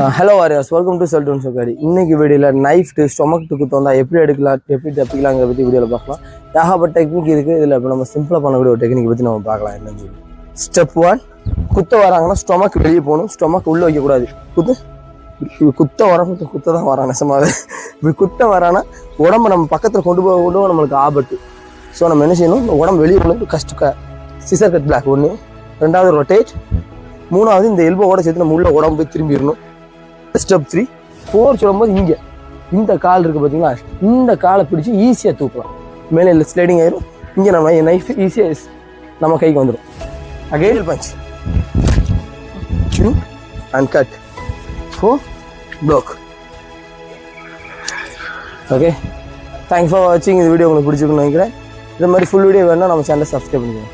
Hello warriors, welcome to செல்டூன் சொக்காடி. இன்னைக்கு வீடியோவில் நைஃப் ஸ்டொமக் குத்து வந்தால் எப்படி எடுக்கலாம், எப்படி தப்பிக்கலாங்கிற பற்றி வீடியோவில் பார்க்கலாம். ஏகப்பட்ட டெக்னிக் இருக்குது. இதில் இப்போ நம்ம சிம்பிளாக பண்ணக்கூடிய ஒரு டெக்னிக் பற்றி நம்ம பார்க்கலாம். என்னன்னு சொல்லி ஸ்டெப் 1, குத்த வராங்கன்னா ஸ்டொமக் வெளியே போகணும், ஸ்டொமக் உள்ளே வைக்கக்கூடாது. குத்த தான் வரான் நெசமாவே. இப்படி குத்த வரானா உடம்பு நம்ம பக்கத்தில் கொண்டு போக நம்மளுக்கு ஆபத்து. ஸோ நம்ம என்ன செய்யணும், உடம்பு வெளியே போகணும். சிசர் கட் பிளாக் 1, 2வது ரொட்டேட், 3வது இந்த எல்போவோட சேர்த்து நம்ம உள்ள உடம்பு போய் திரும்பிடணும். ஸ்டெப் 3, 4 சொல்லும்போது இங்கே இந்த கால் இருக்குது பார்த்தீங்களா, இந்த காலை பிடிச்சி ஈஸியாக தூக்கலாம். மேலே ஸ்லைடிங் ஆயிரும். இங்கே நம்ம நைஃப் ஈஸியாக நம்ம கைக்கு வந்துடும். Again punch, and cut, 4 block. Okay, thanks for வாட்சிங். இந்த வீடியோ உங்களுக்கு பிடிச்சிருக்குன்னு நினைக்கிறேன். இந்த மாதிரி ஃபுல் வீடியோ வேணும்னா நம்ம சேனலை சப்ஸ்கிரைப் பண்ணிக்கோங்க.